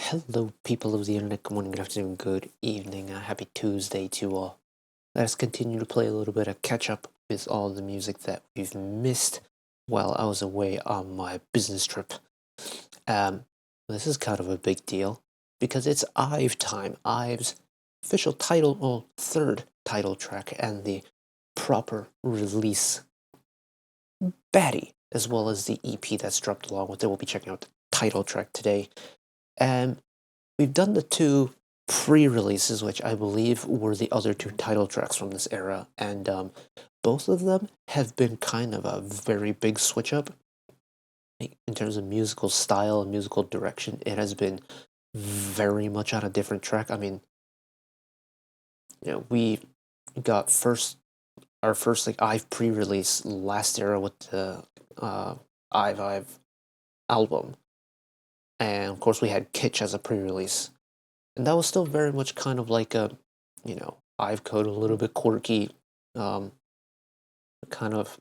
Hello, people of the internet. Good morning, good afternoon, good evening. Happy Tuesday to all. Let us continue to play a little bit of catch up with all the music that we've missed while I was away on my business trip. This is kind of a big deal because it's IVE time. IVE's official title, well, third title track, and the proper release, Baddie, as well as the EP that's dropped along with it. We'll be checking out the title track today. And we've done the two pre-releases, which I believe were the other two title tracks from this era, and both of them have been kind of a very big switch up in terms of musical style and musical direction. It has been very much on a different track. I mean, we got our first like IVE pre-release last era with the IVE album. And of course we had Kitsch as a pre-release. And that was still very much kind of like a, IVE code, a little bit quirky, kind of,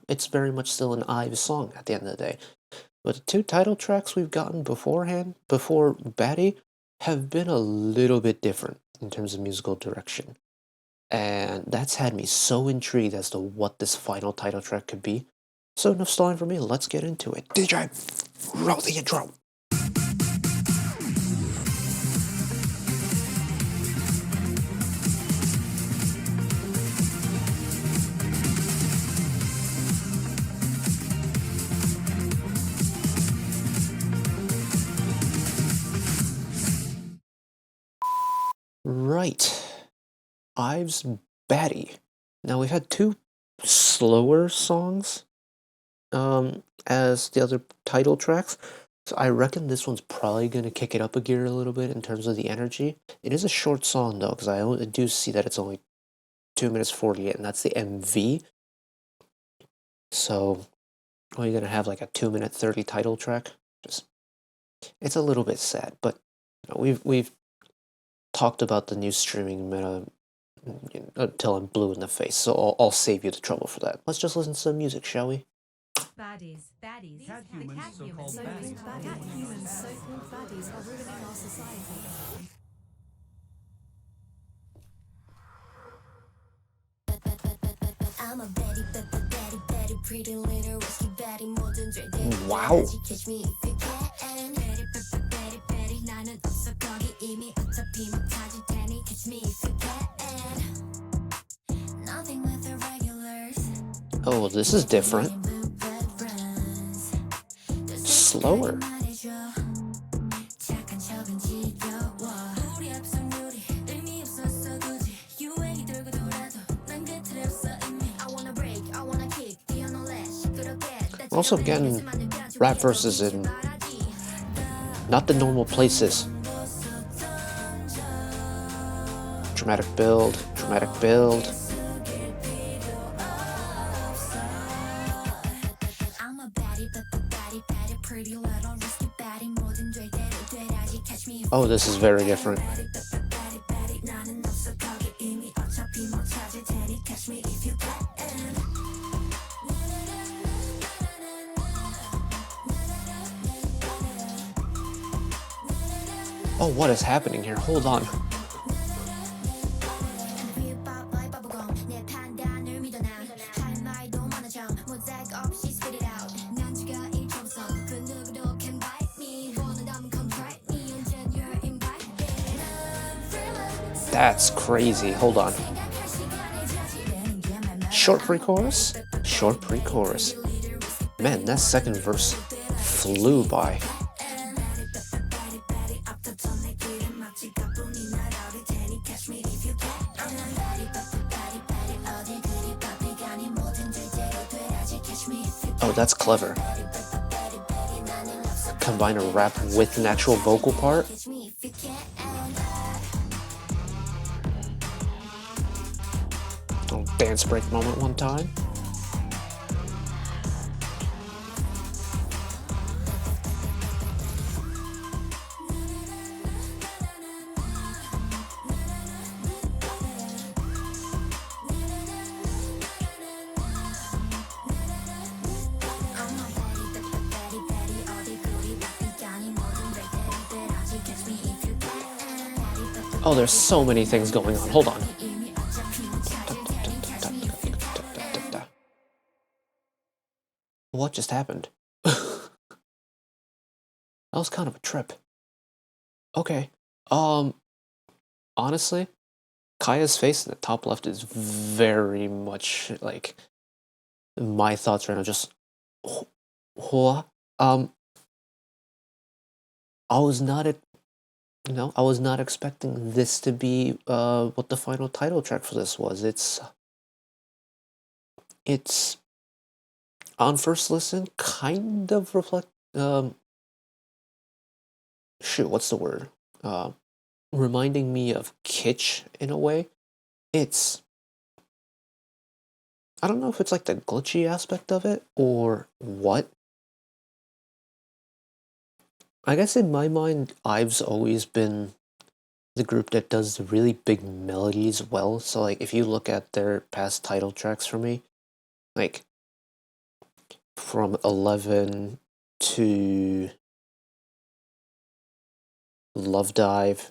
it's very much still an IVE song at the end of the day. But the two title tracks we've gotten before Baddie, have been a little bit different in terms of musical direction. And that's had me so intrigued as to what this final title track could be. So enough stalling for me, let's get into it. DJ, roll the intro. Right, IVE's Baddie. Now we've had two slower songs as the other title tracks, so I reckon this one's probably going to kick it up a gear a little bit in terms of the energy. It is a short song though, because I do see that it's only 2 minutes 48, and that's the MV. So are you going to have like a 2-minute 30 title track? It's a little bit sad, but we've talked about the new streaming meta until I'm blue in the face, so I'll save you the trouble for that. Let's just listen to some music, shall we? Baddies. Cat humans, so-called baddies. Cat humans, so-called baddies, are ruining our society. I'm a Baddie, pretty little risky Baddie, 모든 죄 Wow. catch me if you can. Baddie, 나는 없어 거기 이미 어차피 못하지 테니 catch me if you can. Nothing with the regulars. Oh, this is different. Slower. We're also getting rap verses in not the normal places. Dramatic build. Oh, this is very different. Oh, what is happening here? Hold on. That's crazy. Hold on. Short pre-chorus? Short pre-chorus. Man, that second verse flew by. Oh, that's clever. Combine a rap with an actual vocal part. Dance break moment one time. Oh, there's so many things going on. Hold on. What just happened? That was kind of a trip. Okay. Honestly, Kaya's face in the top left is very much like my thoughts right now. Just, what? I was not, I was not expecting this to be what the final title track for this was. It's on first listen kind of reflect. Shoot, what's the word? Reminding me of kitsch in a way. It's, I don't know if it's like the glitchy aspect of it or what. I guess in my mind, IVE's always been the group that does the really big melodies well. So like if you look at their past title tracks for me, like from 11 to Love Dive,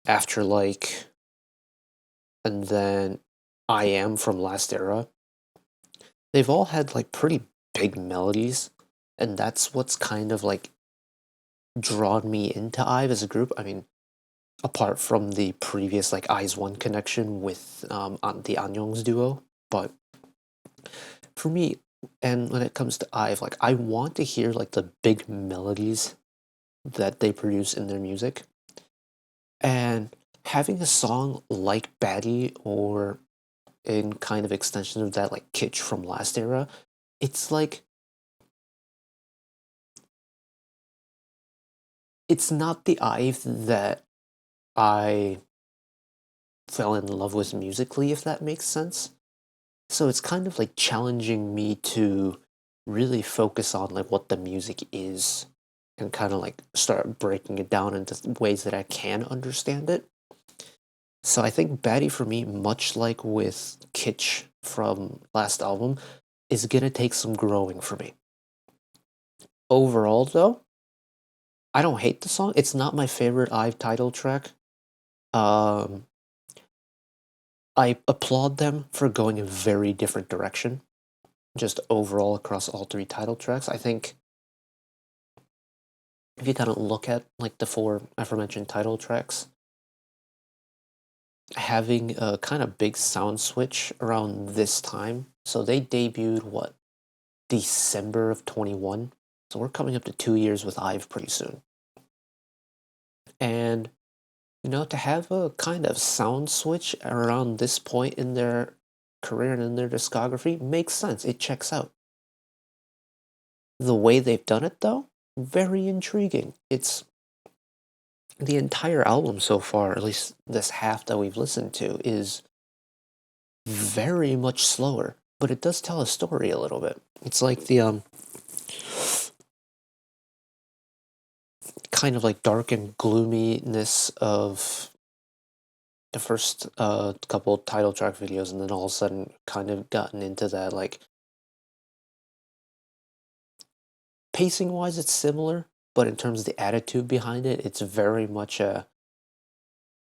After Like, and then I Am from Last Era, they've all had like pretty big melodies, and that's what's kind of like drawn me into IVE as a group. I mean, apart from the previous like Eyes One connection with the Anyong's duo, but for me, and when it comes to IVE, like I want to hear like the big melodies that they produce in their music, and having a song like Baddie or in kind of extension of that like Kitsch from Last Era, it's like it's not the IVE that I fell in love with musically, if that makes sense. So it's kind of like challenging me to really focus on like what the music is and kind of like start breaking it down into ways that I can understand it. So I think Baddie for me, much like with Kitsch from last album, is gonna take some growing for me. Overall though, I don't hate the song. It's not my favorite IVE title track. Um I applaud them for going a very different direction, just overall across all three title tracks. I think if you kind of look at like the four aforementioned title tracks, having a kind of big sound switch around this time. So they debuted what, December of 21. So we're coming up to 2 years with IVE pretty soon. And to have a kind of sound switch around this point in their career and in their discography makes sense. It checks out. The way they've done it though, very intriguing. It's the entire album so far, at least this half that we've listened to, is very much slower, but it does tell a story a little bit. It's like the kind of like dark and gloominess of the first couple title track videos, and then all of a sudden kind of gotten into that like pacing wise it's similar, but in terms of the attitude behind it, it's very much a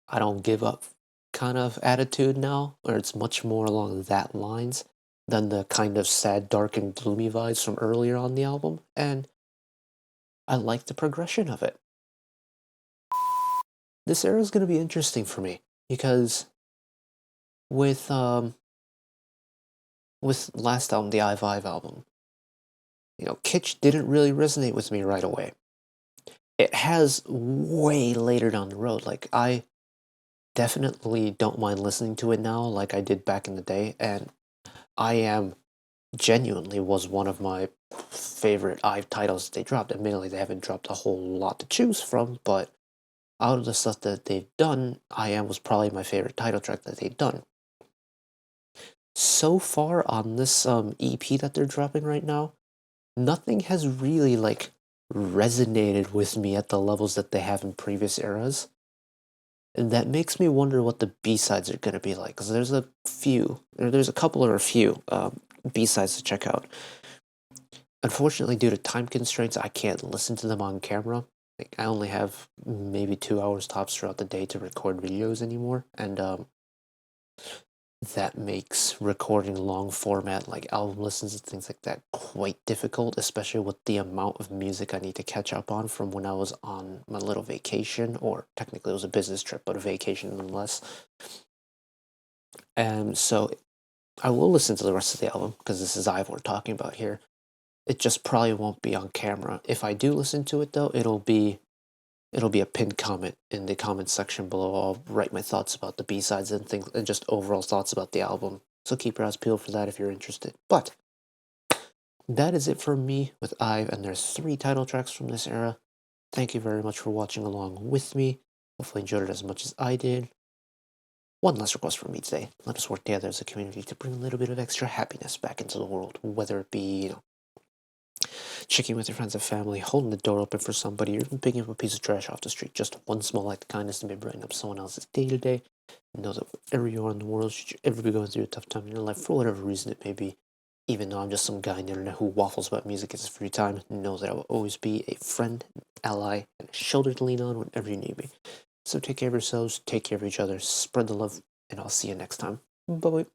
I don't give up kind of attitude now, or it's much more along that lines than the kind of sad, dark, and gloomy vibes from earlier on the album, and I like the progression of it. This era is going to be interesting for me because with last album, the IVE album, Kitsch didn't really resonate with me right away. It has way later down the road. Like I definitely don't mind listening to it now, like I did back in the day, and I Am genuinely was one of my favorite IVE titles they dropped. Admittedly, they haven't dropped a whole lot to choose from, but out of the stuff that they've done, I Am was probably my favorite title track that they've done. So far on this EP that they're dropping right now, nothing has really like resonated with me at the levels that they have in previous eras. And that makes me wonder what the B-sides are going to be like, because there's a couple or a few B-sides to check out. Unfortunately, due to time constraints, I can't listen to them on camera, Like, I only have maybe 2 hours tops throughout the day to record videos anymore, and that makes recording long format like album listens and things like that quite difficult, especially with the amount of music I need to catch up on from when I was on my little vacation, or technically it was a business trip, but a vacation nonetheless. And so I will listen to the rest of the album because this is IVE we're talking about here. It just probably won't be on camera. If I do listen to it though, it'll be a pinned comment in the comment section below. I'll write my thoughts about the B-sides and things, and just overall thoughts about the album. So keep your eyes peeled for that if you're interested. But that is it for me with IVE, and there's 3 title tracks from this era. Thank you very much for watching along with me. Hopefully enjoyed it as much as I did. One last request from me today. Let us work together as a community to bring a little bit of extra happiness back into the world, whether it be, checking with your friends and family, holding the door open for somebody, or even picking up a piece of trash off the street. Just one small act of kindness to be brighten up someone else's day to day. Know that wherever you are in the world, should you ever be going through a tough time in your life, for whatever reason it may be, even though I'm just some guy on the internet who waffles about music in his free time, know that I will always be a friend, an ally, and a shoulder to lean on whenever you need me. So take care of yourselves, take care of each other, spread the love, and I'll see you next time. Bye-bye.